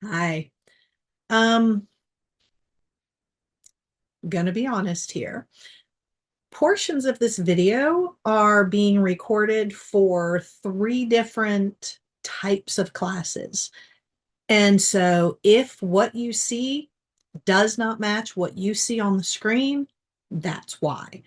Hi. Gonna be honest here. Portions of this video are being recorded for three different types of classes. And so if what you see does not match what you see on the screen, that's why.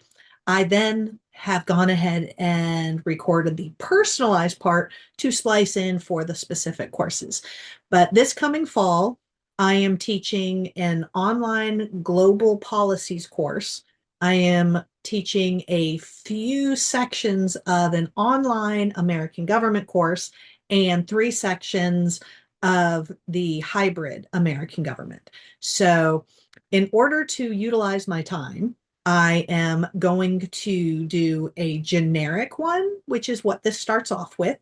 I then have gone ahead and recorded the personalized part to splice in for the specific courses. But this coming fall, I am teaching an online global policies course. I am teaching a few sections of an online American government course and three sections of the hybrid American government. So, in order to utilize my time, I am going to do a generic one, which is what this starts off with,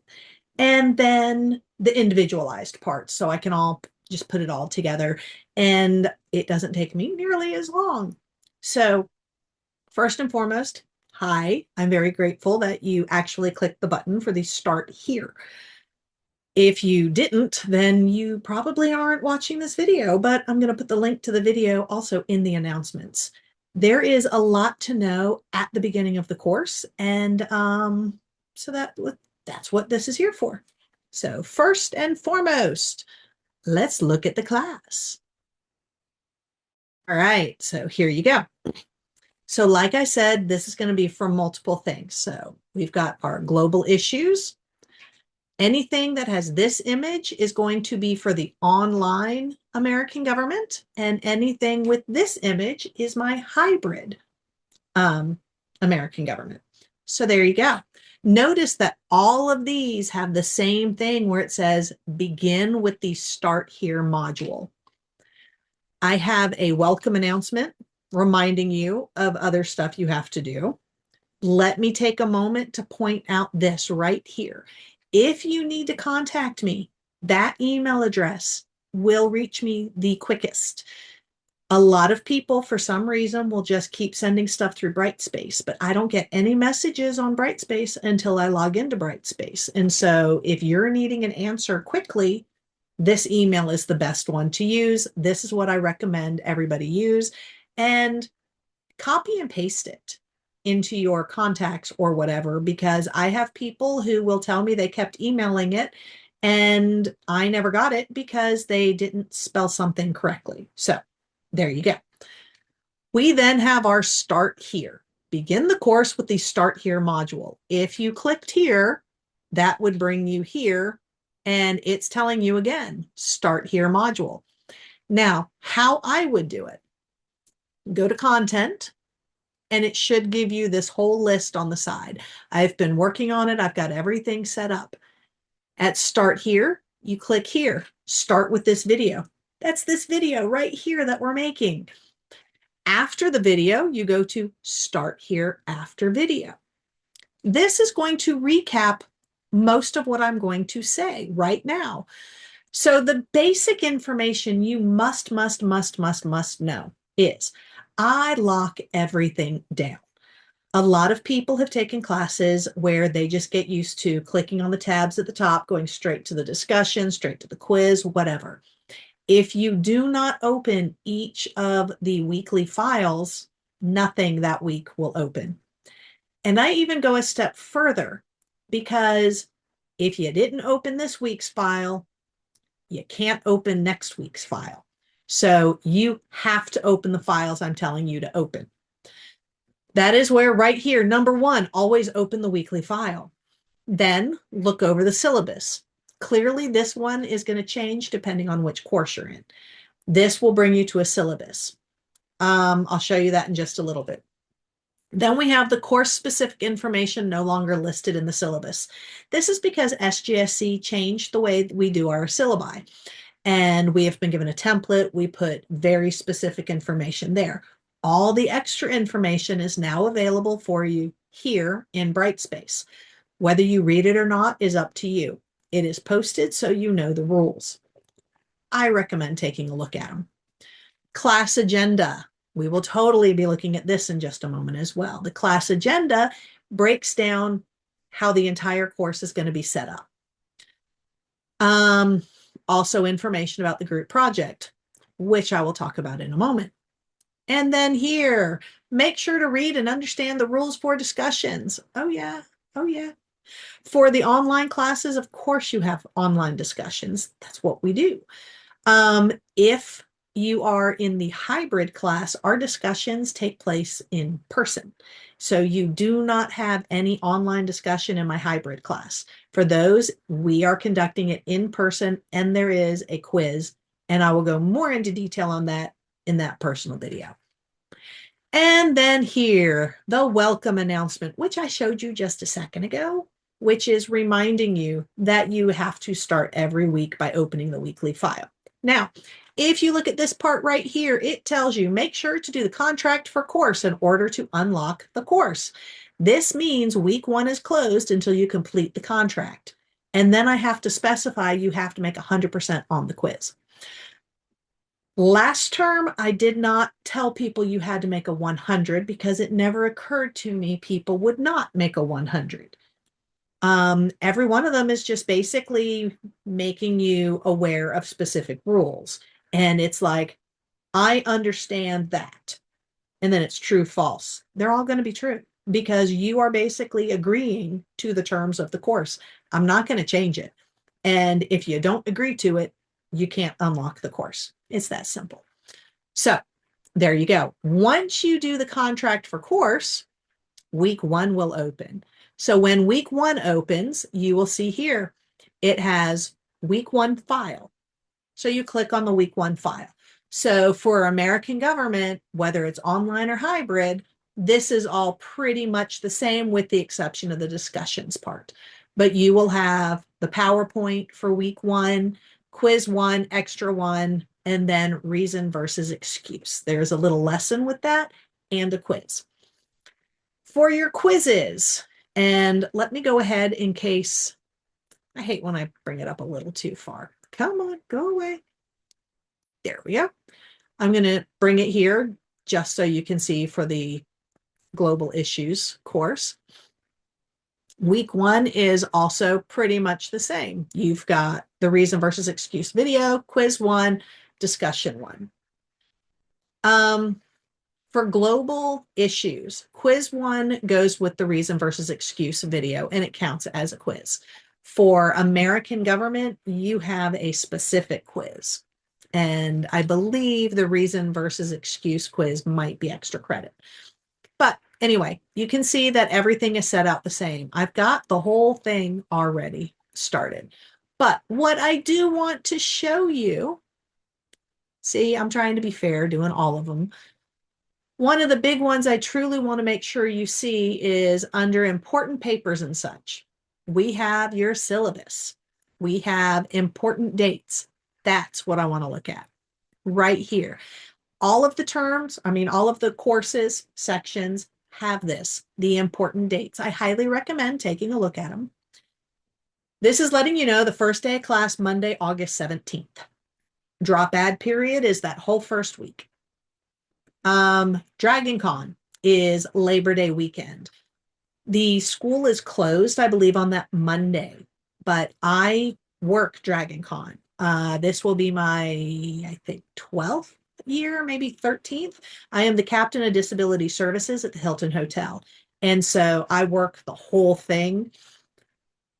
and then the individualized parts. So I can all just put it all together and it doesn't take me nearly as long. So, first and foremost, hi, I'm very grateful that you actually clicked the button for the start here. If you didn't, then you probably aren't watching this video, but I'm going to put the link to the video also in the announcements. There is a lot to know at the beginning of the course, and so that's what this is here for. So first and foremost, let's look at the class. All right, so here you go. So like I said, this is going to be for multiple things. So we've got our global issues. Anything that has this image is going to be for the online American government, and anything with this image is my hybrid American government. So there you go. Notice that all of these have the same thing where it says begin with the Start Here module. I have a welcome announcement reminding you of other stuff you have to do. Let me take a moment to point out this right here. If you need to contact me, that email address will reach me the quickest. A lot of people, for some reason, will just keep sending stuff through Brightspace, but I don't get any messages on Brightspace until I log into Brightspace. And so if you're needing an answer quickly, this email is the best one to use. This is what I recommend everybody use, and copy and paste it into your contacts or whatever, because I have people who will tell me they kept emailing it and I never got it because they didn't spell something correctly. So there you go. We then have our Start Here. Begin the course with the Start Here module. If you clicked here, that would bring you here, and it's telling you again, Start Here module. Now, how I would do it, go to Content, and it should give you this whole list on the side. I've been working on it. I've got everything set up. At Start Here, you click here, start with this video. That's this video right here that we're making. After the video, you go to Start Here after video. This is going to recap most of what I'm going to say right now. So the basic information you must know is I lock everything down. A lot of people have taken classes where they just get used to clicking on the tabs at the top, going straight to the discussion, straight to the quiz, whatever. If you do not open each of the weekly files, nothing that week will open. And I even go a step further, because if you didn't open this week's file, you can't open next week's file. So you have to open the files I'm telling you to open. That is where right here, number one, always open the weekly file. Then look over the syllabus. Clearly, this one is going to change depending on which course you're in. This will bring you to a syllabus. I'll show you that in just a little bit. Then we have the course-specific information no longer listed in the syllabus. This is because SGSC changed the way we do our syllabi. And we have been given a template. We put very specific information there. All the extra information is now available for you here in Brightspace. Whether you read it or not is up to you. It is posted so you know the rules. I recommend taking a look at them. Class agenda. We will totally be looking at this in just a moment as well. The class agenda breaks down how the entire course is going to be set up. Also information about the group project, which I will talk about in a moment. And then here, make sure to read and understand the rules for discussions. Oh yeah, oh yeah. For the online classes, of course you have online discussions. That's what we do. If you are in the hybrid class, our discussions take place in person. So you do not have any online discussion in my hybrid class. For those, we are conducting it in person and there is a quiz, and I will go more into detail on that in that personal video. And then here, the welcome announcement, which I showed you just a second ago, which is reminding you that you have to start every week by opening the weekly file. Now, if you look at this part right here, it tells you make sure to do the contract for course in order to unlock the course. This means week 1 is closed until you complete the contract. And then I have to specify you have to make 100% on the quiz. Last term, I did not tell people you had to make a 100 because it never occurred to me people would not make a 100. Every one of them is just basically making you aware of specific rules. And it's like, I understand that. And then it's true, false. They're all going to be true because you are basically agreeing to the terms of the course. I'm not going to change it. And if you don't agree to it, you can't unlock the course. It's that simple. So there you go. Once you do the contract for course, week 1 will open. So when week 1 opens, you will see here, it has week 1 file. So you click on the week 1 file. So for American government, whether it's online or hybrid, this is all pretty much the same with the exception of the discussions part. But you will have the PowerPoint for week 1, quiz 1, extra 1, and then reason versus excuse. There's a little lesson with that and a quiz. For your quizzes, and let me go ahead in case, I hate when I bring it up a little too far. Come on, go away. There we go. I'm going to bring it here just so you can see for the global issues course. Week 1 is also pretty much the same. You've got the reason versus excuse video, quiz 1, discussion 1. For global issues, quiz 1 goes with the reason versus excuse video, and it counts as a quiz. For American government, you have a specific quiz. And I believe the reason versus excuse quiz might be extra credit. But anyway, you can see that everything is set out the same. I've got the whole thing already started. But what I do want to show you, see, I'm trying to be fair, doing all of them. One of the big ones I truly want to make sure you see is under important papers and such. We have your syllabus. We have important dates. That's what I want to look at right here. All of the terms, all of the courses, sections have this, the important dates. I highly recommend taking a look at them. This is letting you know the first day of class, Monday, August 17th. Drop add period is that whole first week. Dragon Con is Labor Day weekend. The school is closed, I believe, on that Monday, but I work Dragon Con. This will be my, I think, 12th year, maybe 13th. I am the captain of disability services at the Hilton Hotel. And so I work the whole thing.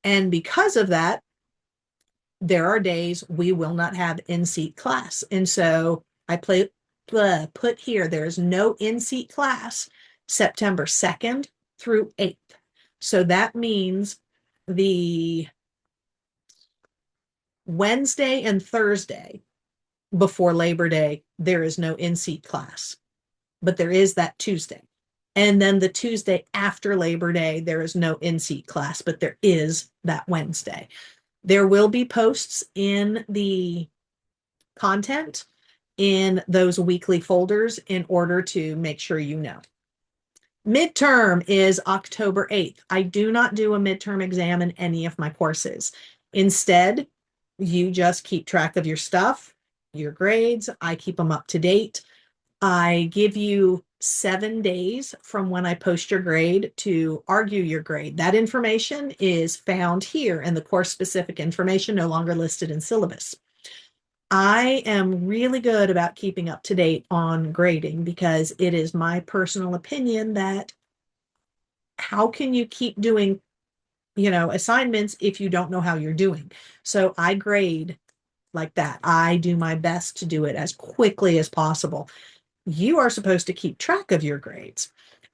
And because of that, there are days we will not have in-seat class. And so I put here, there is no in-seat class September 2nd through 8th. So that means the Wednesday and Thursday before Labor Day, there is no in-seat class, but there is that Tuesday. And then the Tuesday after Labor Day, there is no in-seat class, but there is that Wednesday. There will be posts in the content in those weekly folders in order to make sure you know. Midterm is October 8th. I do not do a midterm exam in any of my courses. Instead, you just keep track of your stuff, your grades. I keep them up to date. I give you 7 days from when I post your grade to argue your grade. That information is found here in the course-specific information, no longer listed in syllabus. I am really good about keeping up to date on grading because it is my personal opinion that how can you keep doing, assignments if you don't know how you're doing? So I grade like that. I do my best to do it as quickly as possible. You are supposed to keep track of your grades.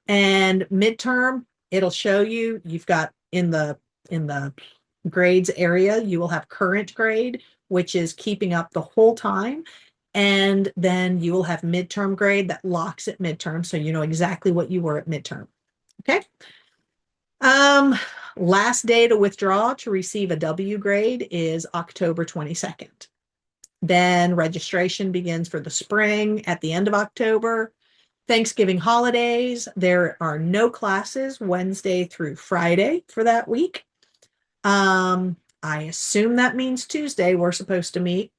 And midterm, it'll show you you've got in the grades area, you will have current grade, which is keeping up the whole time. And then you will have midterm grade that locks at midterm. So you know exactly what you were at midterm. Okay. Um, Last day to withdraw to receive a W grade is October 22nd. Then registration begins for the spring at the end of October. Thanksgiving holidays, there are no classes Wednesday through Friday for that week. I assume that means Tuesday we're supposed to meet.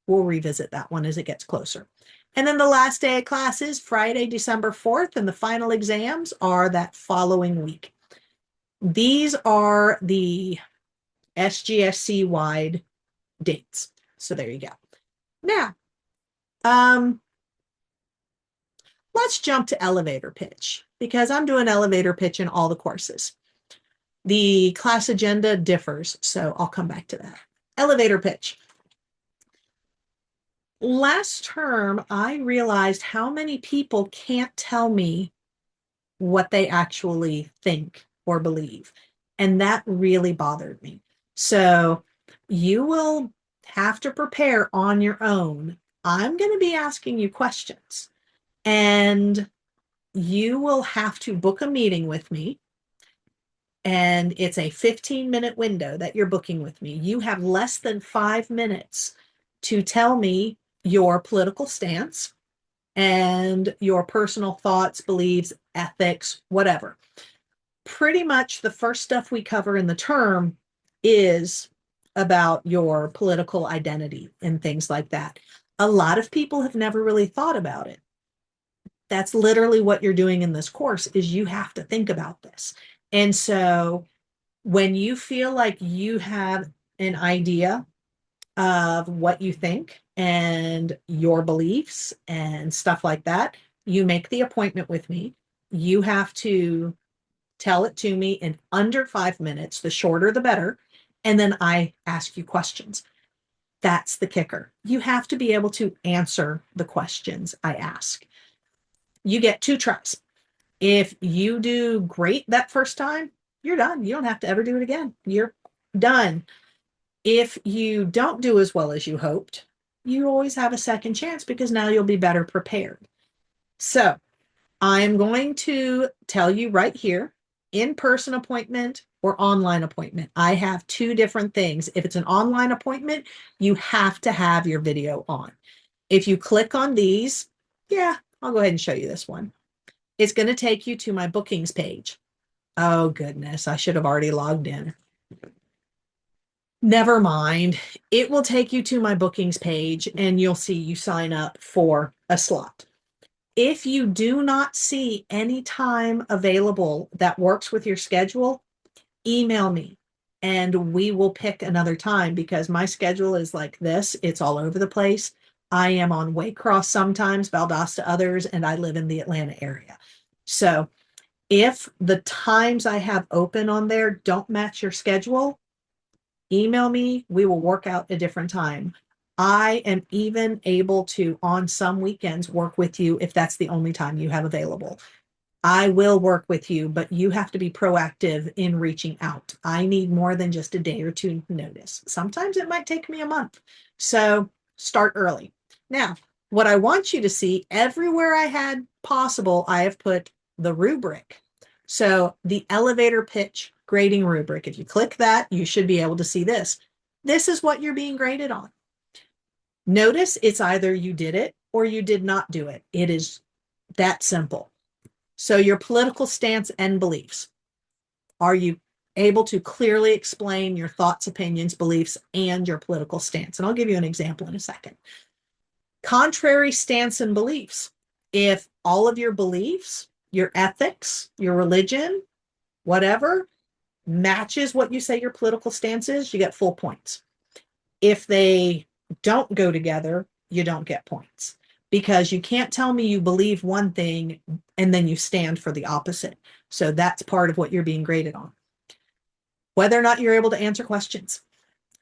We'll revisit that one as it gets closer. And then the last day of classes, Friday, December 4th, and the final exams are that following week. These are the SGSC wide dates. So there you go. Now, let's jump to elevator pitch because I'm doing elevator pitch in all the courses. The class agenda differs, so I'll come back to that. Elevator pitch. Last term, I realized how many people can't tell me what they actually think or believe. And that really bothered me. So you will have to prepare on your own. I'm going to be asking you questions, and you will have to book a meeting with me. And it's a 15-minute window that you're booking with me. You have less than 5 minutes to tell me your political stance and your personal thoughts, beliefs, ethics, whatever. Pretty much the first stuff we cover in the term is about your political identity and things like that. A lot of people have never really thought about it. That's literally what you're doing in this course is you have to think about this. And so when you feel like you have an idea of what you think and your beliefs and stuff like that, you make the appointment with me. You have to tell it to me in under 5 minutes, the shorter the better. And then I ask you questions. That's the kicker. You have to be able to answer the questions I ask. You get 2 tries. If you do great that first time, you're done. You don't have to ever do it again. You're done. If you don't do as well as you hoped, you always have a second chance because now you'll be better prepared. So I'm going to tell you right here, in-person appointment or online appointment. I have 2 different things. If it's an online appointment, you have to have your video on. If you click on these, yeah, I'll go ahead and show you this one. It's going to take you to my bookings page. Oh, goodness. I should have already logged in. Never mind. It will take you to my bookings page and you'll see you sign up for a slot. If you do not see any time available that works with your schedule, email me and we will pick another time because my schedule is like this. It's all over the place. I am on Waycross sometimes, Valdosta others, and I live in the Atlanta area. So if the times I have open on there don't match your schedule, email me. We will work out a different time. I am even able to, on some weekends, work with you if that's the only time you have available. I will work with you, but you have to be proactive in reaching out. I need more than just a day or 2 notice. Sometimes it might take me a month. So start early. Now, what I want you to see, everywhere I had possible, I have put the rubric. So the elevator pitch grading rubric. If you click that, you should be able to see this. This is what you're being graded on. Notice it's either you did it or you did not do it. It is that simple. So your political stance and beliefs. Are you able to clearly explain your thoughts, opinions, beliefs, and your political stance? And I'll give you an example in a second. Contrary stance and beliefs. If all of your beliefs, your ethics, your religion, whatever, matches what you say your political stance is, you get full points. If they don't go together, you don't get points, because you can't tell me you believe one thing and then you stand for the opposite. So that's part of what you're being graded on. Whether or not you're able to answer questions.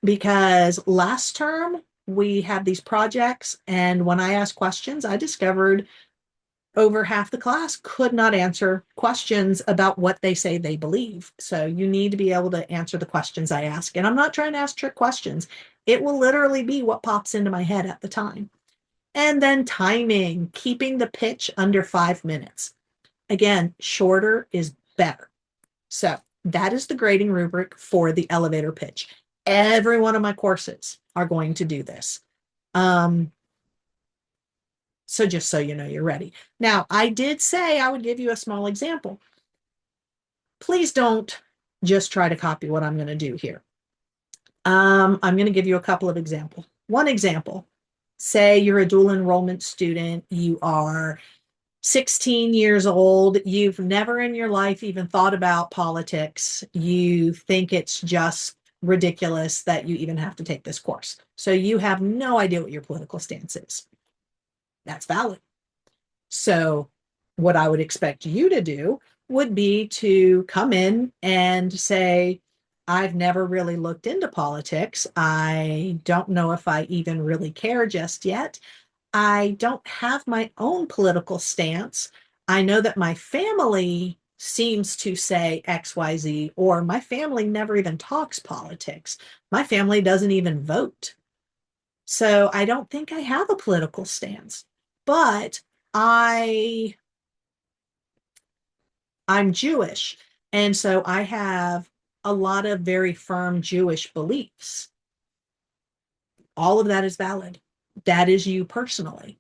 Because last term we had these projects, and when I asked questions, I discovered over half the class could not answer questions about what they say they believe. So you need to be able to answer the questions I ask. And I'm not trying to ask trick questions. It will literally be what pops into my head at the time. And then timing, keeping the pitch under 5 minutes. Again, shorter is better. So that is the grading rubric for the elevator pitch. Every one of my courses are going to do this. So just so you know, you're ready. Now, I did say I would give you a small example. Please don't just try to copy what I'm going to do here. I'm going to give you a couple of examples. One example, say you're a dual enrollment student, you are 16 years old, you've never in your life even thought about politics, you think it's just ridiculous that you even have to take this course. So you have no idea what your political stance is. That's valid. So what I would expect you to do would be to come in and say, I've never really looked into politics. I don't know if I even really care just yet. I don't have my own political stance. I know that my family seems to say XYZ, or my family never even talks politics. My family doesn't even vote. So I don't think I have a political stance, but I'm Jewish. And so I have a lot of very firm Jewish beliefs. All of that is valid. That is you personally.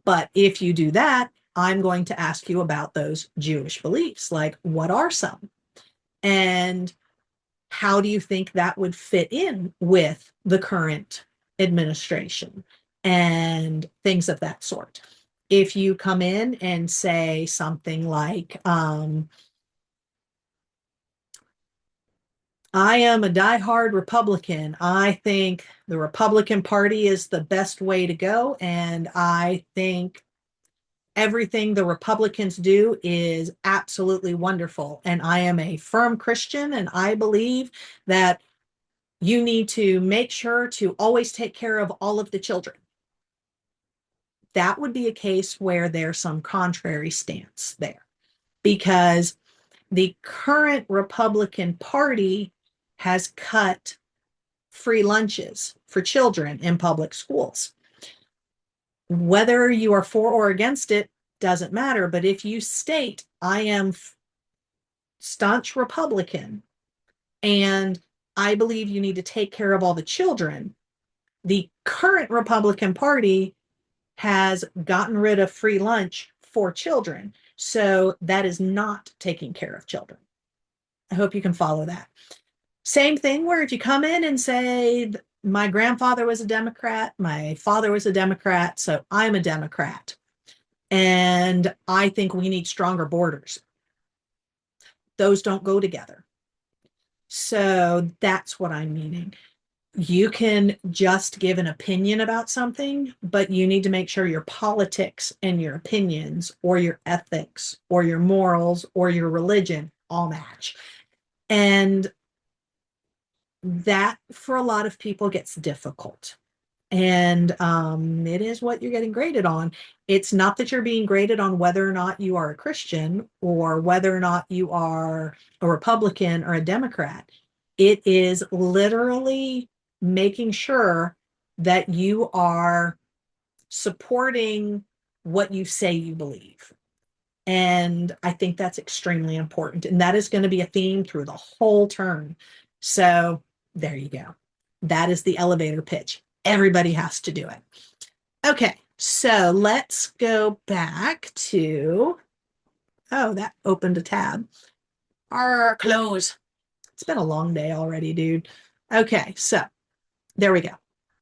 But if you do that, I'm going to ask you about those Jewish beliefs. Like, what are some? And how do you think that would fit in with the current administration and things of that sort? If you come in and say something like, I am a diehard Republican. I think the Republican Party is the best way to go. And I think everything the Republicans do is absolutely wonderful. And I am a firm Christian, and I believe that you need to make sure to always take care of all of the children. That would be a case where there's some contrary stance there, because the current Republican Party has cut free lunches for children in public schools. Whether you are for or against it doesn't matter. But if you state, I am staunch Republican and I believe you need to take care of all the children, the current Republican Party has gotten rid of free lunch for children. So that is not taking care of children. I hope you can follow that. Same thing where if you come in and say, my grandfather was a Democrat, my father was a Democrat, so I'm a Democrat. And I think we need stronger borders. Those don't go together. So that's what I'm meaning. You can just give an opinion about something, but you need to make sure your politics and your opinions or your ethics or your morals or your religion all match. And that for a lot of people gets difficult. And it is what you're getting graded on. It's not that you're being graded on whether or not you are a Christian or whether or not you are a Republican or a Democrat. It is literally making sure that you are supporting what you say you believe. And I think that's extremely important. And that is going to be a theme through the whole term. So there you go. That is the elevator pitch. Everybody has to do it. Okay, so let's go back to, oh, that opened a tab. Close. It's been a long day already, dude. Okay, so there we go.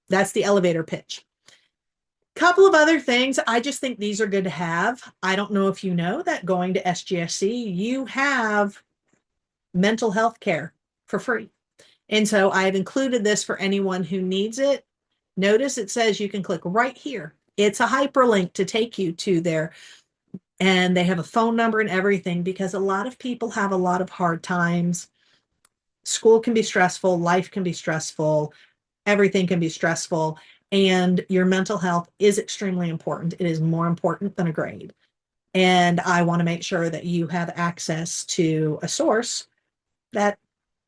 That's the elevator pitch. Couple of other things. I just think these are good to have. I don't know if you know that going to SGSC, you have mental health care for free. And so I've included this for anyone who needs it. Notice it says you can click right here. It's a hyperlink to take you to there. And they have a phone number and everything, because a lot of people have a lot of hard times. School can be stressful, life can be stressful, everything can be stressful, and your mental health is extremely important. It is more important than a grade. And I want to make sure that you have access to a source that,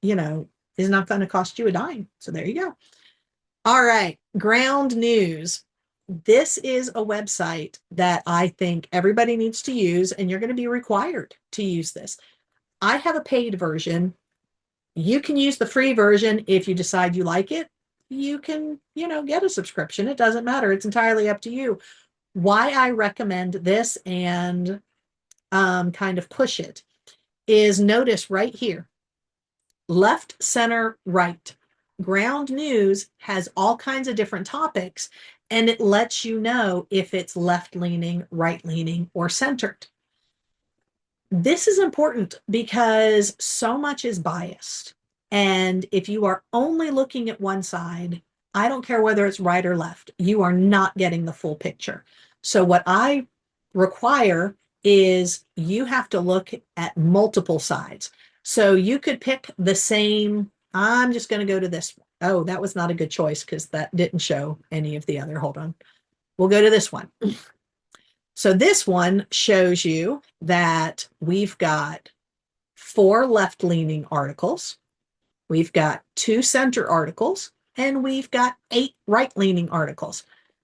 you know, is not going to cost you a dime. So there you go. All right, Ground News. This is a website that I think everybody needs to use, and you're going to be required to use this. I have a paid version. You can use the free version if you decide you like it. You can, get a subscription. It doesn't matter. It's entirely up to you. Why I recommend this and kind of push it is, notice right here, left, center, right. Ground News has all kinds of different topics, and it lets you know if it's left leaning, right leaning, or centered. This is important because so much is biased. And if you are only looking at one side, I don't care whether it's right or left, you are not getting the full picture. So what I require is you have to look at multiple sides. So you could pick the same, I'm just going to go to this one. Oh, that was not a good choice because that didn't show any of the other. Hold on. We'll go to this one. So this one shows you that we've got 4 left-leaning articles, we've got 2 center articles, and we've got 8 right-leaning articles.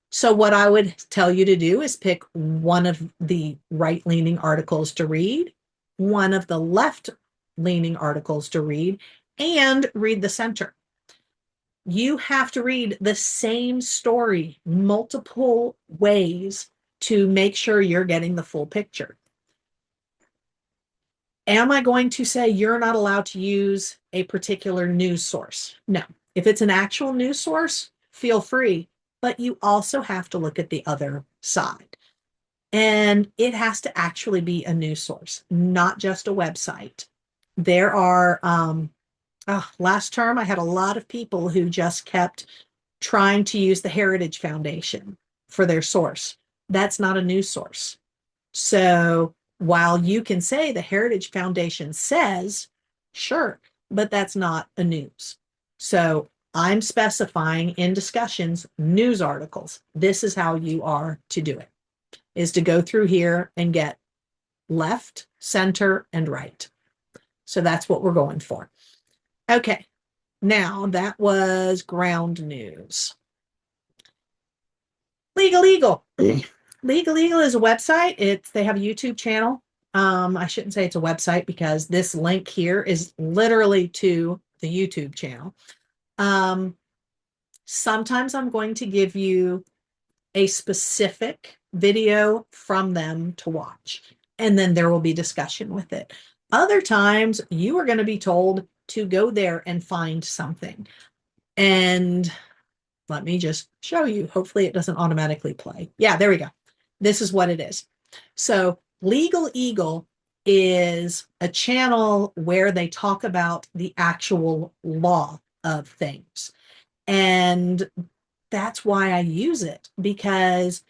So what I would tell you to do is pick one of the right-leaning articles to read, one of the left-leaning articles to read, and read the center. You have to read the same story multiple ways to make sure you're getting the full picture. Am I going to say you're not allowed to use a particular news source? No. If it's an actual news source, feel free, but you also have to look at the other side. And it has to actually be a news source, not just a website. There are, last term, I had a lot of people who just kept trying to use the Heritage Foundation for their source. That's not a news source. So while you can say the Heritage Foundation says, sure, but that's not a news. So I'm specifying in discussions, news articles. This is how you are to do it, is to go through here and get left, center, and right. So that's what we're going for. Okay, now that was Ground News. Legal Eagle. Legal Eagle is a website. They have a YouTube channel. I shouldn't say it's a website because this link here is literally to the YouTube channel. Sometimes I'm going to give you a specific video from them to watch, and then there will be discussion with it. Other times you are going to be told to go there and find something. And let me just show you. Hopefully it doesn't automatically play. Yeah, there we go. This is what it is. So Legal Eagle is a channel where they talk about the actual law of things. And that's why I use it, because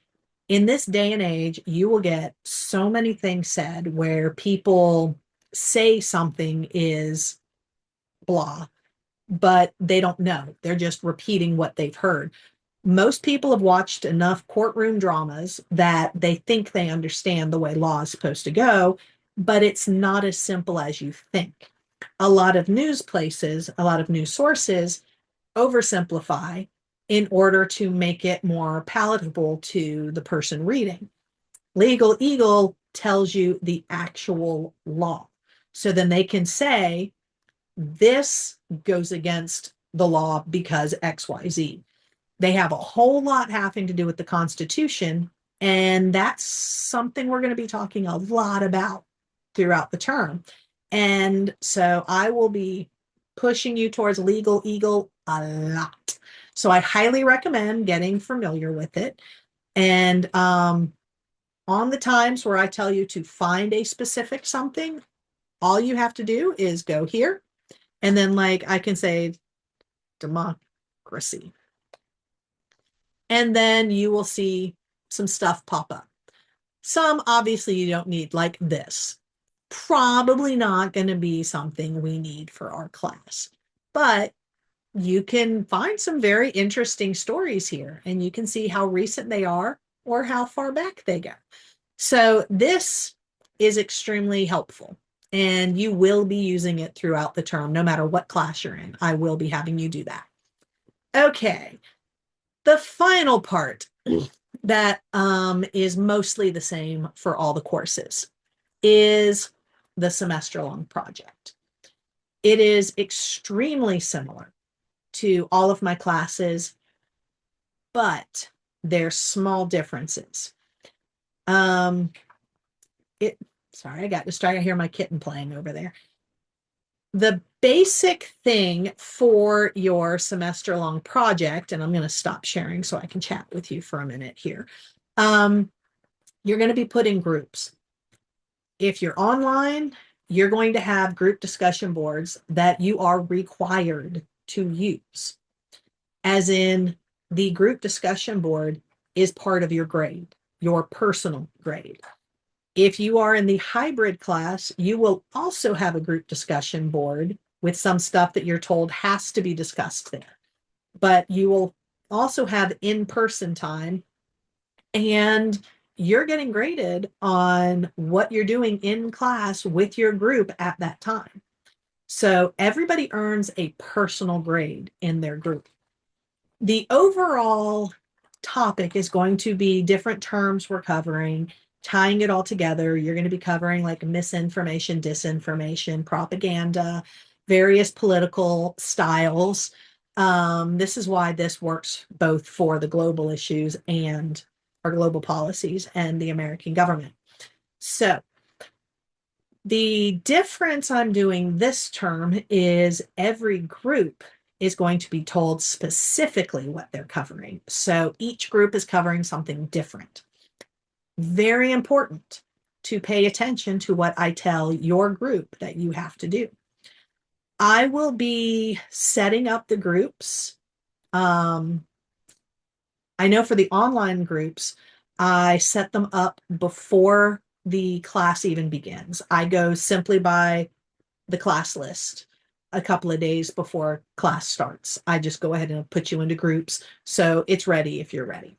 in this day and age, you will get so many things said where people say something is blah, but they don't know. They're just repeating what they've heard. Most people have watched enough courtroom dramas that they think they understand the way law is supposed to go, but it's not as simple as you think. A lot of news places, a lot of news sources oversimplify in order to make it more palatable to the person reading. Legal Eagle tells you the actual law. So then they can say, this goes against the law because XYZ. They have a whole lot having to do with the Constitution, and that's something we're going to be talking a lot about throughout the term. And so I will be pushing you towards Legal Eagle a lot. So I highly recommend getting familiar with it. And on the times where I tell you to find a specific something, all you have to do is go here. And then, like, I can say democracy. and then you will see some stuff pop up. Some obviously you don't need, like this. Probably not going to be something we need for our class, but you can find some very interesting stories here, and you can see how recent they are or how far back they go. So this is extremely helpful, and you will be using it throughout the term, no matter what class you're in. I will be having you do that. Okay, the final part that is mostly the same for all the courses is the semester-long project. It is extremely similar to all of my classes, but there's small differences. Sorry, I got distracted. I hear my kitten playing over there. The basic thing for your semester-long project, and I'm going to stop sharing so I can chat with you for a minute here. You're going to be put in groups. If you're online, you're going to have group discussion boards that you are required to use. As in, the group discussion board is part of your grade, your personal grade. If you are in the hybrid class, you will also have a group discussion board with some stuff that you're told has to be discussed there. But you will also have in-person time, and you're getting graded on what you're doing in class with your group at that time. So everybody earns a personal grade in their group. The overall topic is going to be different terms we're covering, tying it all together. You're going to be covering like misinformation, disinformation, propaganda, various political styles. This is why this works both for the global issues and our global policies and the American government. So the difference I'm doing this term is every group is going to be told specifically what they're covering. So each group is covering something different. Very important to pay attention to what I tell your group that you have to do. I will be setting up the groups. I know for the online groups, I set them up before the class even begins. I go simply by the class list a couple of days before class starts. I just go ahead and put you into groups so it's ready if you're ready.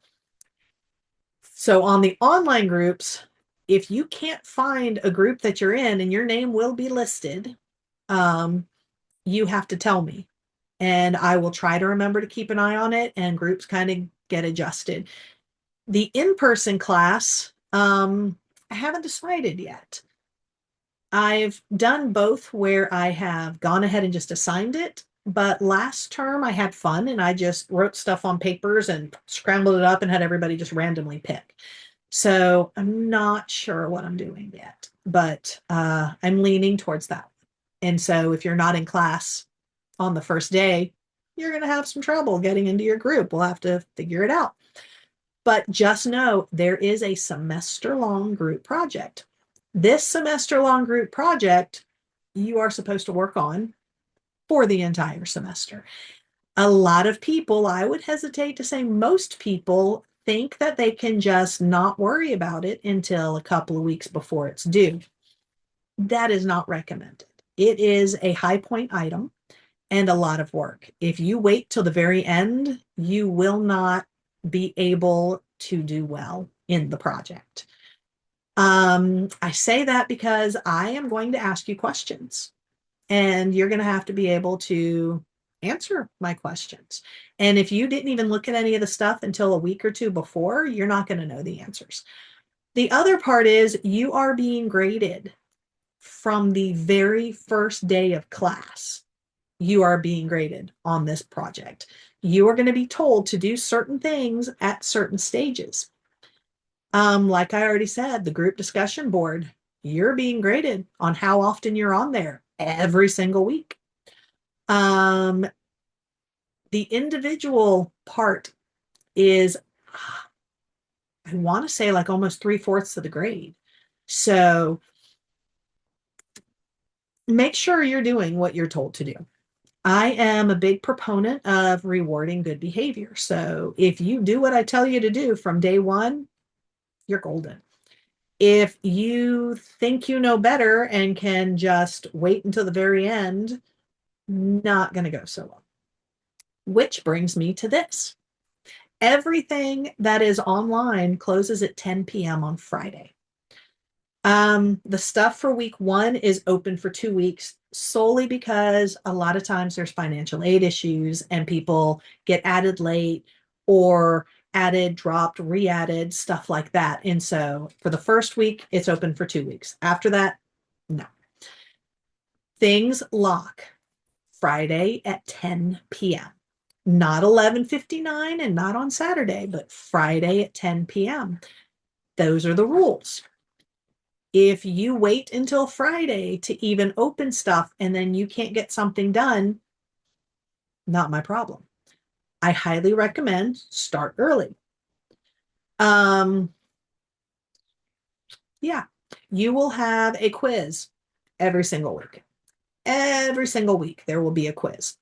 So on the online groups, if you can't find a group that you're in and your name will be listed, you have to tell me. And I will try to remember to keep an eye on it, and groups kind of get adjusted. The in-person class, I haven't decided yet. I've done both where I have gone ahead and just assigned it, but last term I had fun and I just wrote stuff on papers and scrambled it up and had everybody just randomly pick. So I'm not sure what I'm doing yet, but I'm leaning towards that. And so if you're not in class on the first day, you're going to have some trouble getting into your group. We'll have to figure it out. But just know there is a semester-long group project. This semester-long group project you are supposed to work on for the entire semester. A lot of people, I would hesitate to say most people, think that they can just not worry about it until a couple of weeks before it's due. That is not recommended. It is a high point item and a lot of work. If you wait till the very end, you will not be able to do well in the project. I say that because I am going to ask you questions, and you're going to have to be able to answer my questions. And if you didn't even look at any of the stuff until a week or two before, you're not going to know the answers. The other part is you are being graded from the very first day of class. You are being graded on this project. You are going to be told to do certain things at certain stages. Like I already said, the group discussion board, you're being graded on how often you're on there every single week. The individual part is, I want to say, like almost 3/4 of the grade. So make sure you're doing what you're told to do. I am a big proponent of rewarding good behavior. So if you do what I tell you to do from day one, you're golden. If you think you know better and can just wait until the very end, not going to go so well. Which brings me to this. Everything that is online closes at 10 p.m. on Friday. The stuff for week 1 is open for 2 weeks solely because a lot of times there's financial aid issues and people get added late or added, dropped, re-added, stuff like that. And so for the first week, it's open for 2 weeks. After that, no. Things lock Friday at 10 p.m. Not 11:59 and not on Saturday, but Friday at 10 p.m. Those are the rules. If you wait until Friday to even open stuff and then you can't get something done, not my problem. I highly recommend start early. Yeah, you will have a quiz every single week. Every single week, there will be a quiz.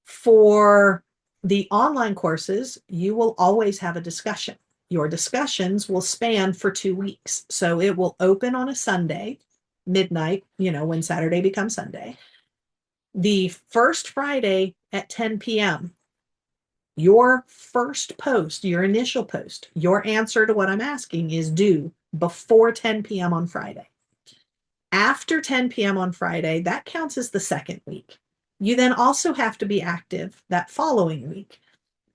For the online courses, you will always have a discussion. Your discussions will span for 2 weeks. So it will open on a Sunday, midnight, when Saturday becomes Sunday. The first Friday at 10 p.m., your first post, your initial post, your answer to what I'm asking is due before 10 p.m. on Friday. After 10 p.m. on Friday, that counts as the second week. You then also have to be active that following week.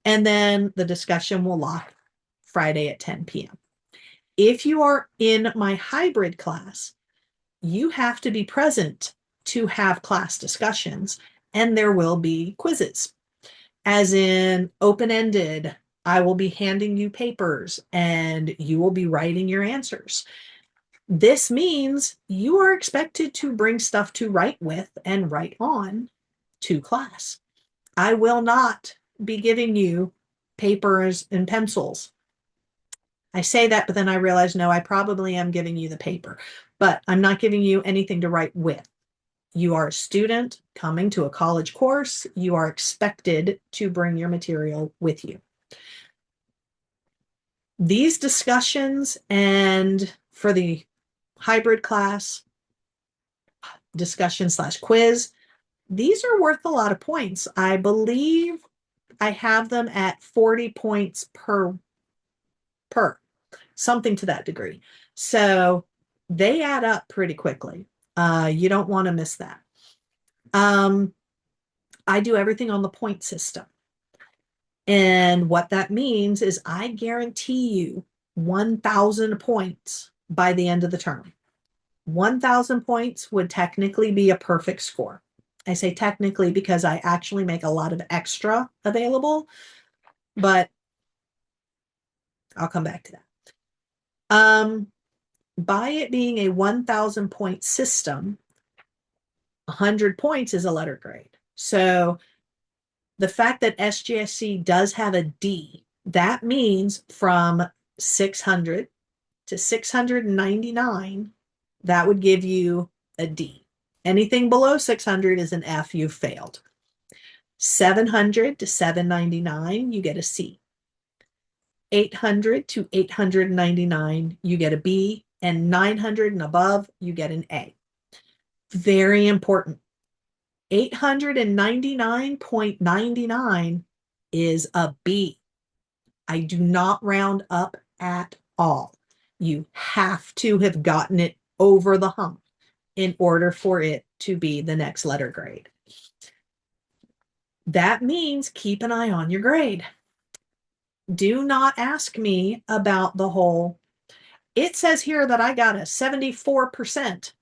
And then the discussion will lock Friday at 10 p.m. If you are in my hybrid class, you have to be present to have class discussions, and there will be quizzes. As in open-ended, I will be handing you papers and you will be writing your answers. This means you are expected to bring stuff to write with and write on to class. I will not be giving you papers and pencils. I say that, but then I realize, no, I probably am giving you the paper, but I'm not giving you anything to write with. You are a student coming to a college course. You are expected to bring your material with you. These discussions, and for the hybrid class, discussion/quiz, these are worth a lot of points. I believe I have them at 40 points per, something to that degree. So they add up pretty quickly. You don't want to miss that. I do everything on the point system. And what that means is I guarantee you 1,000 points by the end of the term. 1,000 points would technically be a perfect score. I say technically because I actually make a lot of extra available, but I'll come back to that. By it being a 1,000 point system, 100 points is a letter grade. So the fact that SGSC does have a D, that means from 600 to 699, that would give you a D. Anything below 600 is an F, you failed. 700 to 799, you get a C. 800 to 899, you get a B, and 900 and above, you get an A. Very important. 899.99 is a B. I do not round up at all. You have to have gotten it over the hump in order for it to be the next letter grade. That means keep an eye on your grade. Do not ask me about the whole, it says here that I got a 74%.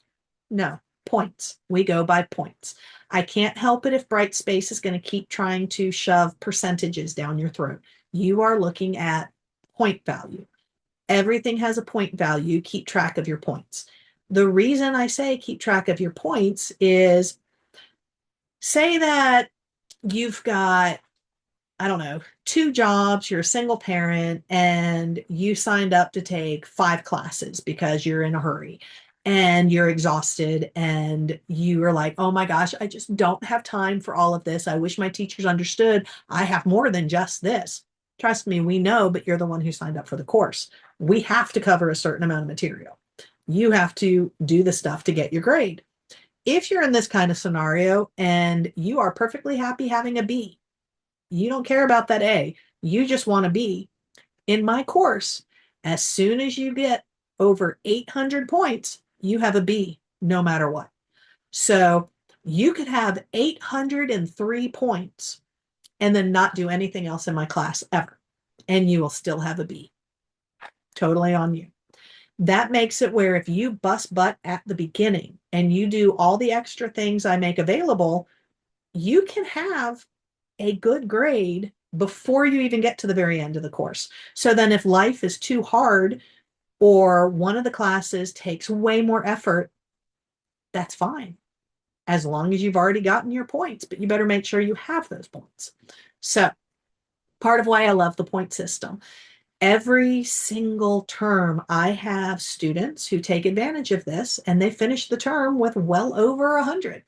No, points. We go by points. I can't help it if Brightspace is going to keep trying to shove percentages down your throat. You are looking at point value. Everything has a point value. Keep track of your points. The reason I say keep track of your points is, say that you've got, I don't know, 2 jobs, you're a single parent, and you signed up to take 5 classes because you're in a hurry. and you're exhausted and you are like, oh my gosh, I just don't have time for all of this. I wish my teachers understood I have more than just this. Trust me, we know, but you're the one who signed up for the course. We have to cover a certain amount of material. You have to do the stuff to get your grade. If you're in this kind of scenario and you are perfectly happy having a B, you don't care about that A, you just want a B. In my course, as soon as you get over 800 points, you have a B no matter what. So you could have 803 points and then not do anything else in my class ever, and you will still have a B. Totally on you. That makes it where if you bust butt at the beginning and you do all the extra things I make available, you can have a good grade before you even get to the very end of the course. So then if life is too hard or one of the classes takes way more effort, that's fine, as long as you've already gotten your points, but you better make sure you have those points. So part of why I love the point system. Every single term, I have students who take advantage of this and they finish the term with well over 100.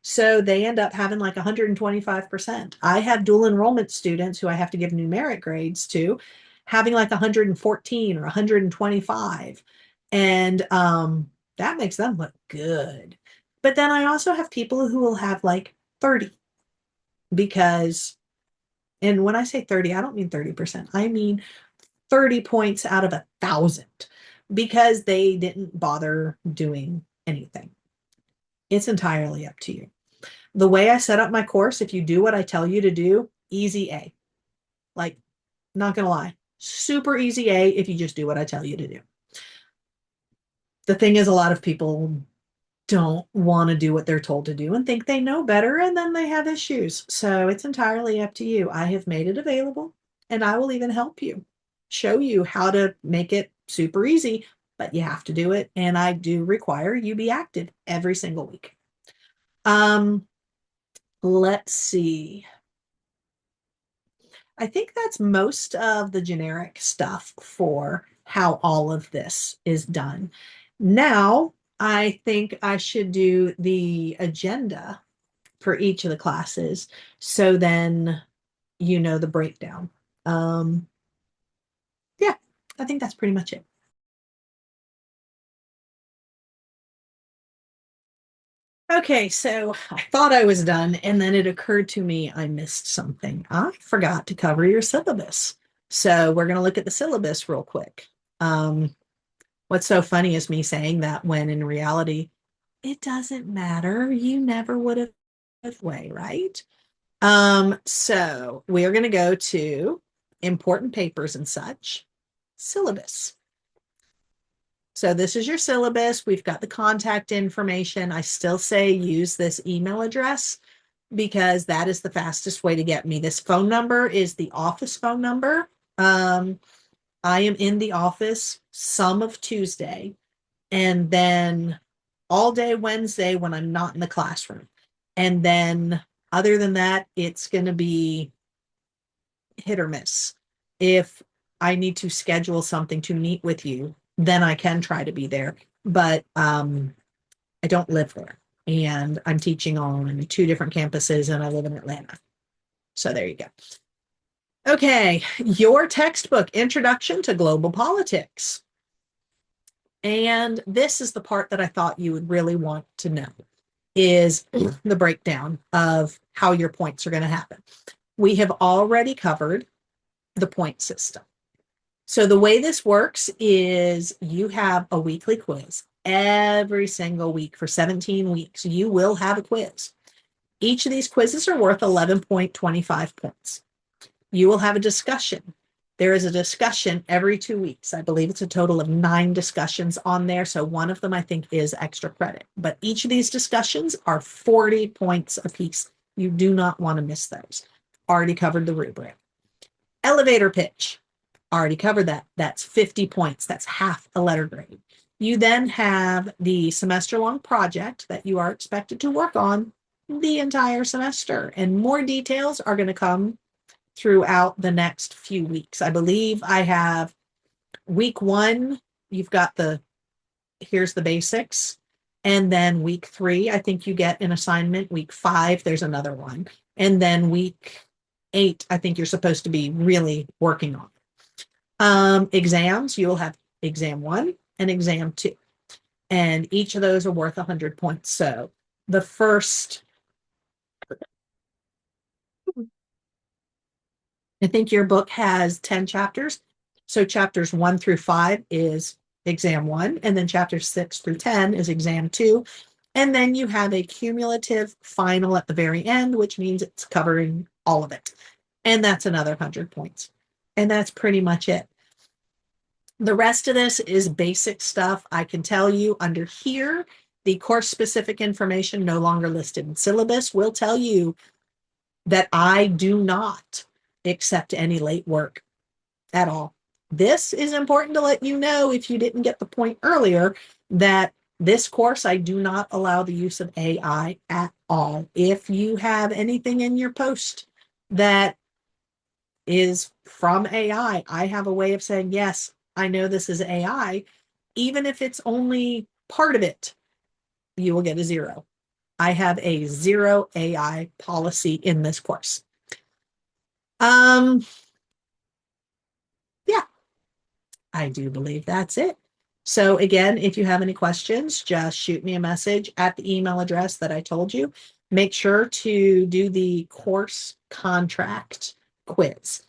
So they end up having like 125%. I have dual enrollment students who I have to give numeric grades to having like 114 or 125. And that makes them look good. But then I also have people who will have like 30 because, and when I say 30, I don't mean 30%. I mean 30 points out of 1,000 because they didn't bother doing anything. It's entirely up to you. The way I set up my course, if you do what I tell you to do, easy A. Like, not going to lie, super easy A if you just do what I tell you to do. The thing is, a lot of people don't want to do what they're told to do and think they know better, and then they have issues. So it's entirely up to you. I have made it available, and I will even help you, show you how to make it super easy, but you have to do it. And I do require you be active every single week. Let's see. I think that's most of the generic stuff for how all of this is done. Now, I think I should do the agenda for each of the classes. So then you know the breakdown. Yeah, I think that's pretty much it. Okay, so I thought I was done, and then it occurred to me I missed something. I forgot to cover your syllabus. So we're going to look at the syllabus real quick. What's so funny is me saying that when in reality, it doesn't matter. You never would have way, right? So we are going to go to important papers and such, syllabus. So this is your syllabus. We've got the contact information. I still say use this email address because that is the fastest way to get me. This phone number is the office phone number. I am in the office some of Tuesday and then all day Wednesday when I'm not in the classroom. And then other than that, it's going to be hit or miss. If I need to schedule something to meet with you, then I can try to be there. But I don't live there. And I'm teaching on 2 different campuses and I live in Atlanta. So there you go. Okay, your textbook, Introduction to Global Politics. And this is the part that I thought you would really want to know, is the breakdown of how your points are going to happen. We have already covered the point system. So the way this works is you have a weekly quiz. Every single week for 17 weeks, you will have a quiz. Each of these quizzes are worth 11.25 points. You will have a discussion. There is a discussion every 2 weeks. I believe it's a total of 9 discussions on there. So one of them I think is extra credit. But each of these discussions are 40 points apiece. You do not want to miss those. Already covered the rubric. Elevator pitch. Already covered that. That's 50 points. That's half a letter grade. You then have the semester-long project that you are expected to work on the entire semester. And more details are going to come throughout the next few weeks. I believe I have week 1, you've got the here's the basics. And then week 3, I think you get an assignment. Week 5, there's another one. And then week 8, I think you're supposed to be really working on. Exams, you will have exam 1 and exam 2. And each of those are worth 100 points. So the first, I think your book has 10 chapters. So chapters 1 through 5 is exam 1, and then chapters 6 through 10 is exam 2. And then you have a cumulative final at the very end, which means it's covering all of it. And that's another 100 points. And that's pretty much it. The rest of this is basic stuff. I can tell you under here, the course specific information no longer listed in syllabus will tell you that I do not accept any late work at all. This is important to let you know, if you didn't get the point earlier, that this course, I do not allow the use of AI at all. If you have anything in your post that is from AI, I have a way of saying, yes, I know this is AI. Even if it's only part of it, you will get a 0. I have a 0 AI policy in this course. Yeah, I do believe that's it. So again, if you have any questions, just shoot me a message at the email address that I told you. Make sure to do the course contract quiz,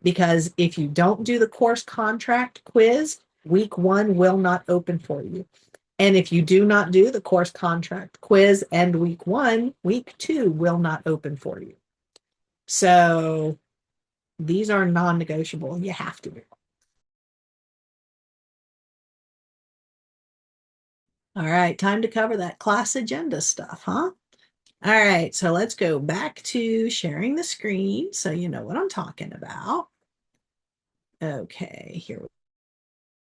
because if you don't do the course contract quiz, week 1 will not open for you. And if you do not do the course contract quiz and week 1, week 2 will not open for you. So these are non-negotiable. You have to do. All right, time to cover that class agenda stuff, huh? All right, so let's go back to sharing the screen so you know what I'm talking about. Okay, here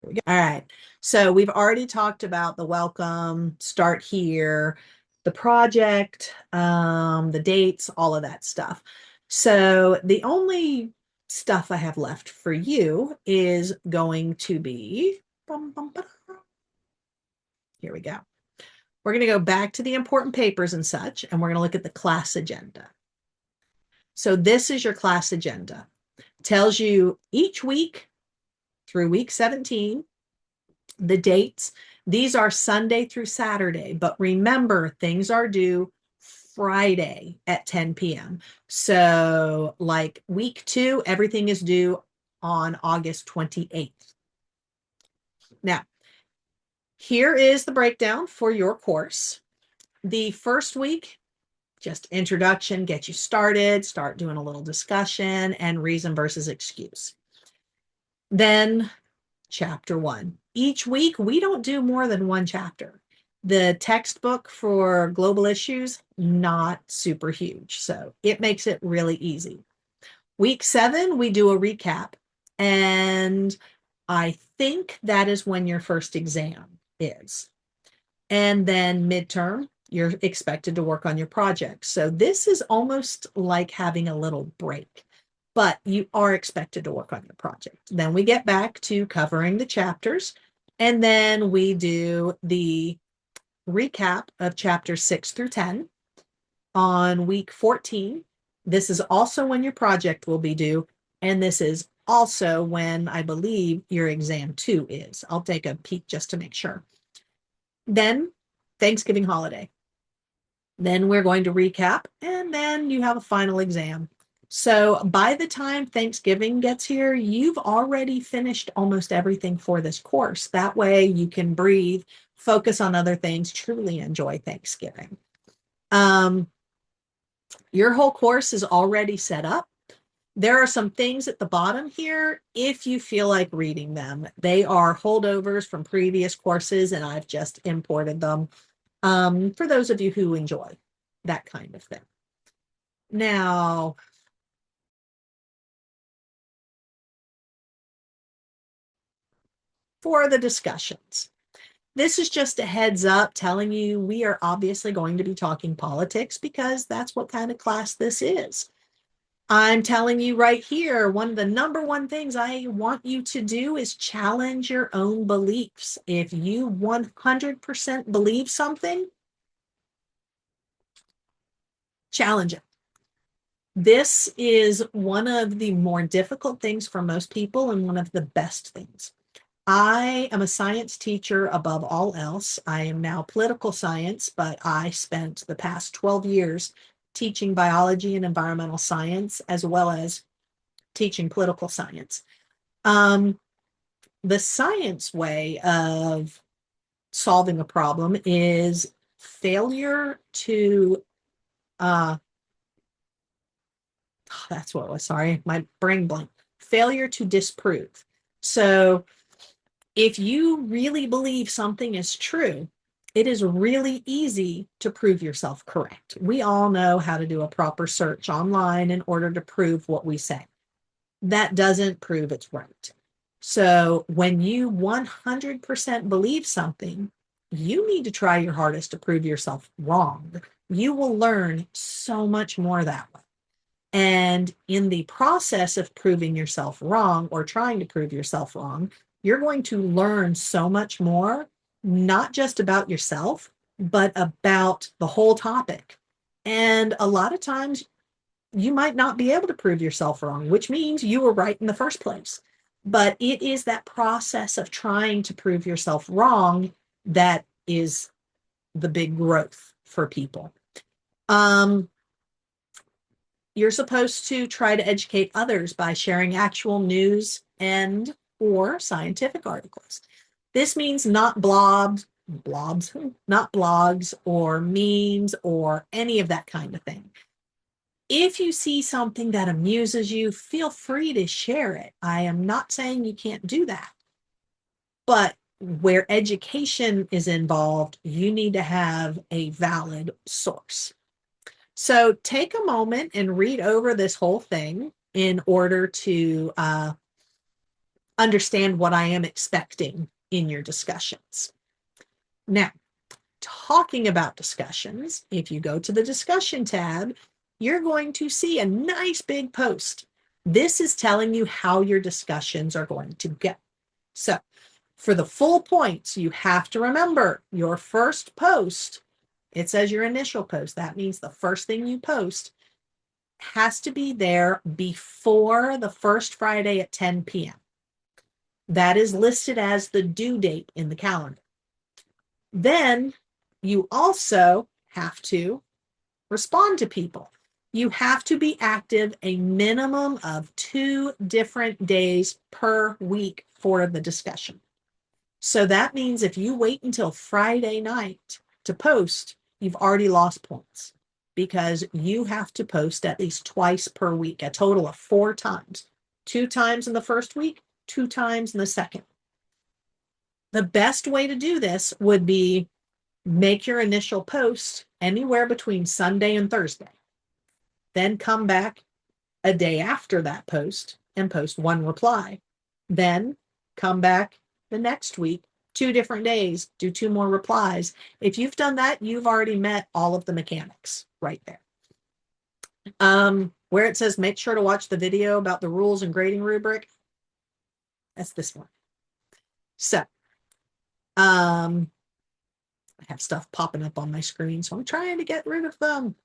we go. All right, so we've already talked about the welcome, start here, the project, the dates, all of that stuff. So the only stuff I have left for you is going to be, here we go. We're going to go back to the important papers and such, and we're going to look at the class agenda. So this is your class agenda. It tells you each week through week 17, the dates. These are Sunday through Saturday, but remember, things are due Friday at 10 p.m. So like week 2, everything is due on August 28th. Now, here is the breakdown for your course. The first week, just introduction, get you started, start doing a little discussion and reason versus excuse. Then chapter 1. Each week, we don't do more than 1 chapter. The textbook for global issues, not super huge. So it makes it really easy. Week 7, we do a recap. And I think that is when your first exam is. And then midterm, you're expected to work on your project. So this is almost like having a little break, but you are expected to work on your project. Then we get back to covering the chapters, and then we do the recap of chapters 6 through 10 on week 14. This is also when your project will be due, and this is also when I believe your exam 2 is. I'll take a peek just to make sure. Then Thanksgiving holiday. Then we're going to recap, and then you have a final exam. So by the time Thanksgiving gets here, you've already finished almost everything for this course. That way you can breathe, focus on other things, truly enjoy Thanksgiving. Your whole course is already set up. There are some things at the bottom here, if you feel like reading them. They are holdovers from previous courses, and I've just imported them for those of you who enjoy that kind of thing. Now, for the discussions, this is just a heads up telling you we are obviously going to be talking politics because that's what kind of class this is. I'm telling you right here, one of the number one things I want you to do is challenge your own beliefs. If you 100% believe something, challenge it. This is one of the more difficult things for most people and one of the best things. I am a science teacher above all else. I am now political science, but I spent the past 12 years teaching biology and environmental science, as well as teaching political science. The science way of solving a problem is failure to, that's what it was, sorry, my brain blank, failure to disprove. So if you really believe something is true, it is really easy to prove yourself correct. We all know how to do a proper search online in order to prove what we say. That doesn't prove it's right. So when you 100% believe something, you need to try your hardest to prove yourself wrong. You will learn so much more that way. And in the process of proving yourself wrong or trying to prove yourself wrong, you're going to learn so much more, not just about yourself, but about the whole topic. And a lot of times you might not be able to prove yourself wrong, which means you were right in the first place. But it is that process of trying to prove yourself wrong that is the big growth for people. You're supposed to try to educate others by sharing actual news and or scientific articles. This means not not blogs or memes or any of that kind of thing. If you see something that amuses you, feel free to share it. I am not saying you can't do that. But where education is involved, you need to have a valid source. So take a moment and read over this whole thing in order to understand what I am expecting in your discussions. Now, talking about discussions, if you go to the discussion tab, you're going to see a nice big post. This is telling you how your discussions are going to go. So for the full points, you have to remember your first post. It says your initial post. That means the first thing you post has to be there before the first Friday at 10 p.m. That is listed as the due date in the calendar. Then you also have to respond to people. You have to be active a minimum of 2 different days per week for the discussion. So that means if you wait until Friday night to post, you've already lost points because you have to post at least twice per week, a total of 4 times. 2 times in the first week, 2 times in the second. The best way to do this would be make your initial post anywhere between Sunday and Thursday. Then come back a day after that post and post 1 reply. Then come back the next week, 2 different days, do 2 more replies. If you've done that, you've already met all of the mechanics right there. Where it says make sure to watch the video about the rules and grading rubric, that's this one. So I have stuff popping up on my screen, so I'm trying to get rid of them.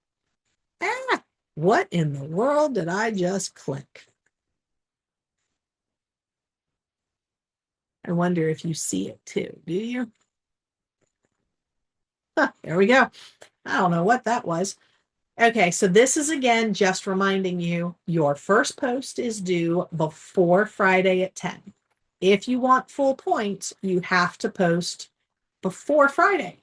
What in the world did I just click? I wonder if you see it too. Do you? There we go. I don't know what that was. Okay, so this is again just reminding you your first post is due before Friday at 10. If you want full points, you have to post before Friday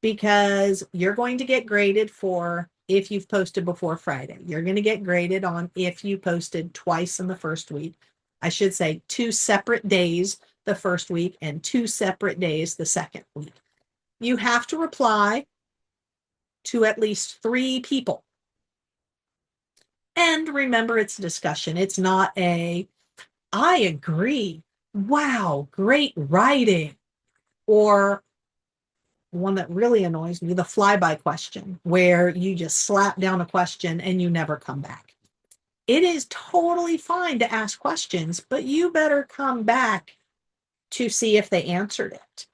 because you're going to get graded for if you've posted before Friday. You're going to get graded on if you posted twice in the first week. I should say 2 separate days the first week and 2 separate days the second week. You have to reply to at least 3 people. And remember, it's a discussion. It's not a, I agree. Wow, great writing. Or one that really annoys me, the flyby question, where you just slap down a question and you never come back. It is totally fine to ask questions, but you better come back to see if they answered it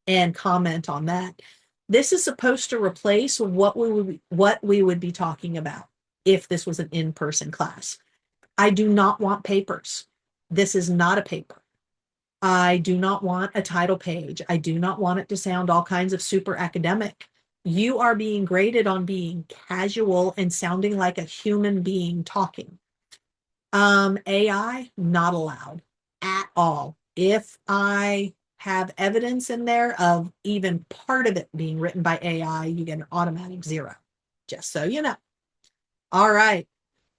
and comment on that. This is supposed to replace what we would be talking about if this was an in-person class. I do not want papers. This is not a paper. I do not want a title page. I do not want it to sound all kinds of super academic. You are being graded on being casual and sounding like a human being talking. AI, not allowed at all. If I have evidence in there of even part of it being written by AI, you get an automatic 0, just so you know. All right.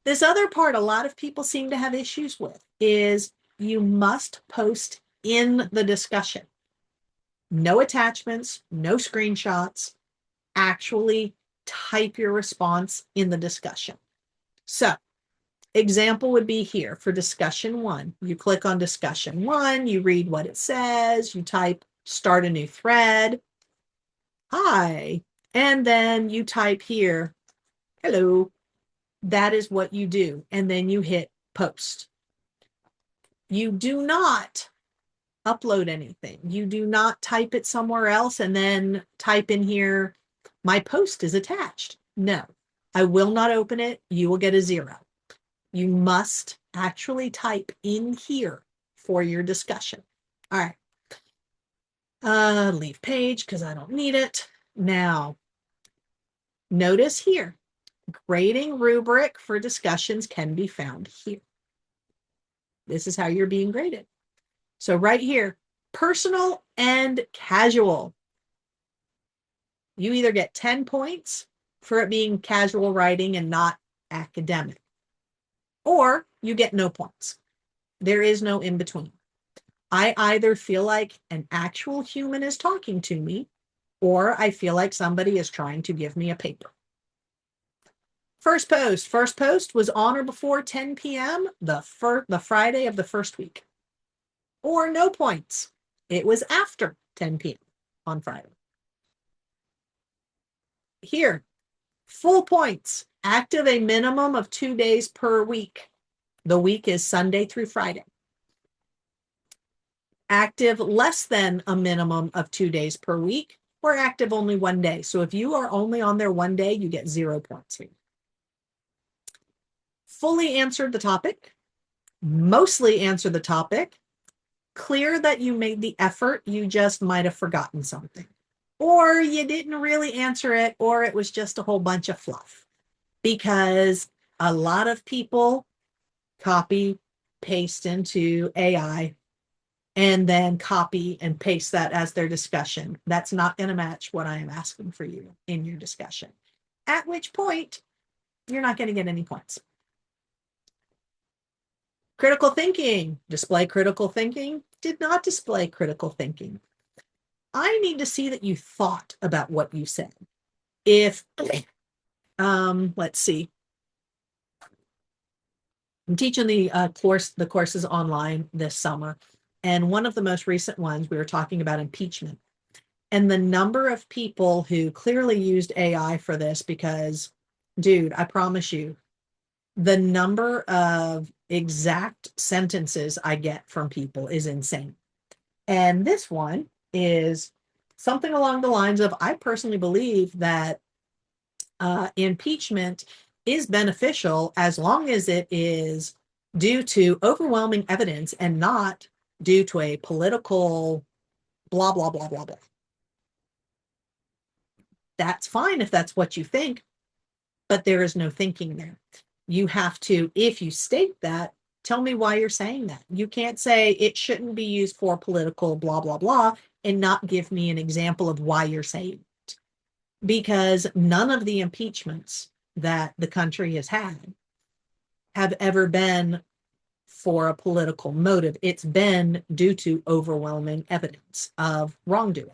This other part a lot of people seem to have issues with is you must post in the discussion. No attachments, no screenshots. Actually type your response in the discussion. So, example would be here for discussion 1. You click on discussion 1, you read what it says, you type start a new thread, hi, and then you type here, hello. That is what you do. And then you hit post. You do not upload anything. You do not type it somewhere else and then type in here, my post is attached. No, I will not open it. You will get a 0. You must actually type in here for your discussion. All right. Leave page because I don't need it. Now, notice here, grading rubric for discussions can be found here. This is how you're being graded. So right here, personal and casual. You either get 10 points for it being casual writing and not academic, or you get no points. There is no in between. I either feel like an actual human is talking to me, or I feel like somebody is trying to give me a paper. First post was on or before 10 p.m. the Friday of the first week. Or no points. It was after 10 p.m. on Friday. Here, full points. Active a minimum of 2 days per week. The week is Sunday through Friday. Active less than a minimum of 2 days per week, or active only 1 day. So if you are only on there 1 day, you get 0 points here. Fully answered the topic, mostly answered the topic, clear that you made the effort, you just might have forgotten something. Or you didn't really answer it, or it was just a whole bunch of fluff. Because a lot of people copy, paste into AI, and then copy and paste that as their discussion. That's not going to match what I am asking for you in your discussion. At which point, you're not going to get any points. Critical thinking, display critical thinking, did not display critical thinking. I need to see that you thought about what you said. If, let's see. I'm teaching the courses online this summer. And one of the most recent ones, we were talking about impeachment. And the number of people who clearly used AI for this, because, dude, I promise you, the number of exact sentences I get from people is insane. And this one is something along the lines of, I personally believe that impeachment is beneficial as long as it is due to overwhelming evidence and not due to a political blah, blah, blah, blah, blah. That's fine if that's what you think, but there is no thinking there. You have to, if you state that, tell me why you're saying that. You can't say it shouldn't be used for political blah, blah, blah, and not give me an example of why you're saying it. Because none of the impeachments that the country has had have ever been for a political motive. It's been due to overwhelming evidence of wrongdoing.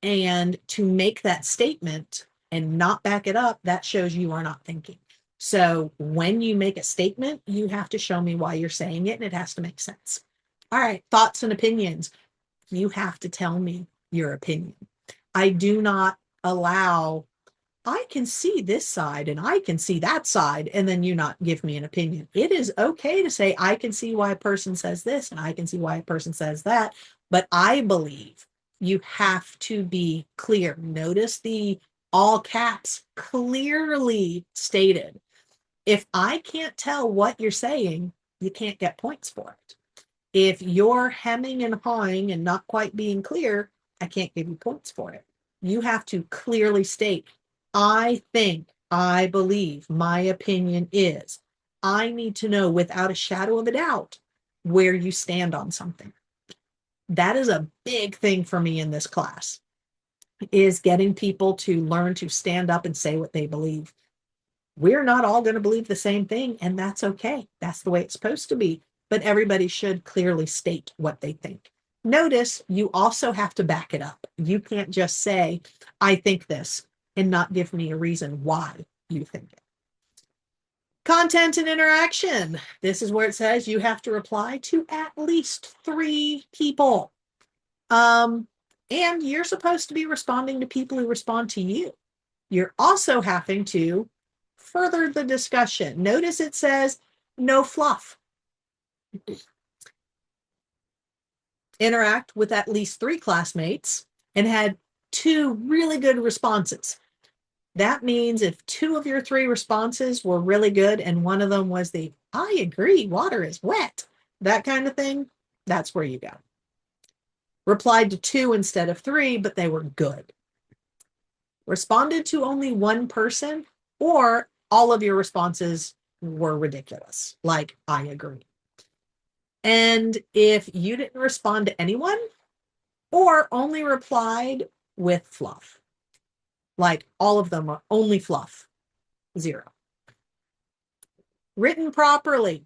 And to make that statement and not back it up, that shows you are not thinking. So when you make a statement, you have to show me why you're saying it, and it has to make sense. All right, thoughts and opinions. You have to tell me your opinion. I do not allow I can see this side and I can see that side, and then you not give me an opinion. It is okay to say, I can see why a person says this and I can see why a person says that, but I believe you have to be clear. Notice the all caps clearly stated. If I can't tell what you're saying, you can't get points for it. If you're hemming and hawing and not quite being clear, I can't give you points for it. You have to clearly state, I think, I believe, my opinion is. I need to know without a shadow of a doubt where you stand on something. That is a big thing for me in this class, is getting people to learn to stand up and say what they believe. We're not all going to believe the same thing, and that's okay. That's the way it's supposed to be. But everybody should clearly state what they think. Notice you also have to back it up. You can't just say, I think this, and not give me a reason why you think it. Content and interaction. This is where it says you have to reply to at least 3 people. And you're supposed to be responding to people who respond to you. You're also having to further the discussion. Notice it says no fluff. Interact with at least 3 classmates and had 2 really good responses. That means if 2 of your 3 responses were really good and one of them was the, I agree, water is wet, that kind of thing, that's where you go. Replied to 2 instead of 3, but they were good. Responded to only 1 person, or all of your responses were ridiculous, like I agree. And if you didn't respond to anyone, or only replied with fluff, like all of them are only fluff, 0. Written properly.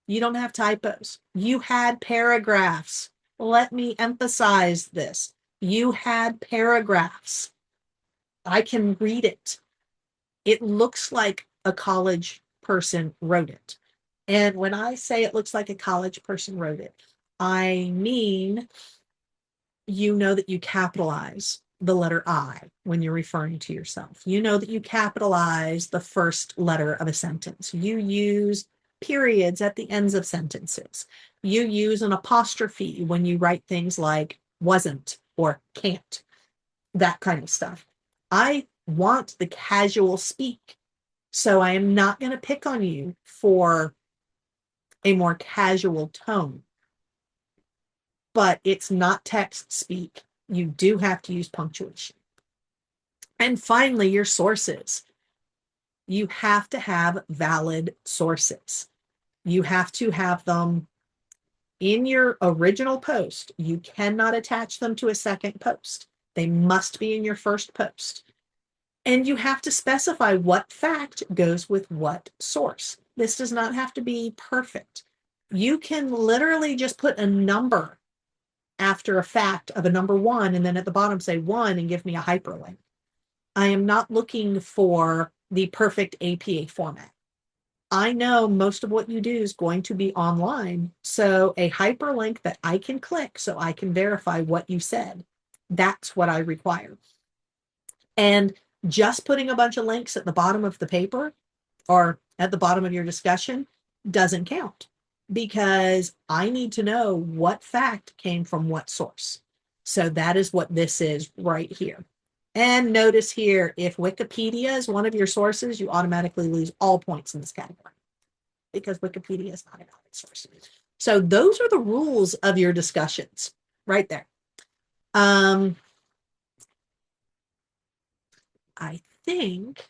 You don't have typos. You had paragraphs. Let me emphasize this. You had paragraphs. I can read it. It looks like a college person wrote it. And when I say it looks like a college person wrote it, I mean, you know that you capitalize the letter I when you're referring to yourself. You know that you capitalize the first letter of a sentence. You use periods at the ends of sentences. You use an apostrophe when you write things like wasn't or can't, that kind of stuff. I want the casual speak. So I am not going to pick on you for a more casual tone. But it's not text speak. You do have to use punctuation. And finally, your sources. You have to have valid sources. You have to have them in your original post. You cannot attach them to a second post. They must be in your first post. And you have to specify what fact goes with what source. This does not have to be perfect. You can literally just put a number after a fact of a number 1, and then at the bottom say 1 and give me a hyperlink. I am not looking for the perfect APA format. I know most of what you do is going to be online, so a hyperlink that I can click so I can verify what you said, that's what I require. And just putting a bunch of links at the bottom of the paper or at the bottom of your discussion doesn't count, because I need to know what fact came from what source. So that is what this is right here. And notice here, if Wikipedia is one of your sources, you automatically lose all points in this category because Wikipedia is not a valid source. So those are the rules of your discussions right there. I think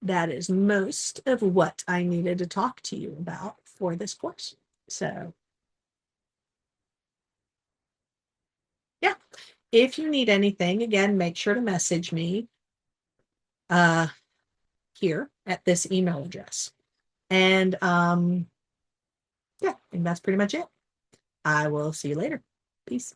that is most of what I needed to talk to you about for this course. So yeah, if you need anything, again, make sure to message me here at this email address. And yeah, and that's pretty much it. I will see you later. Peace.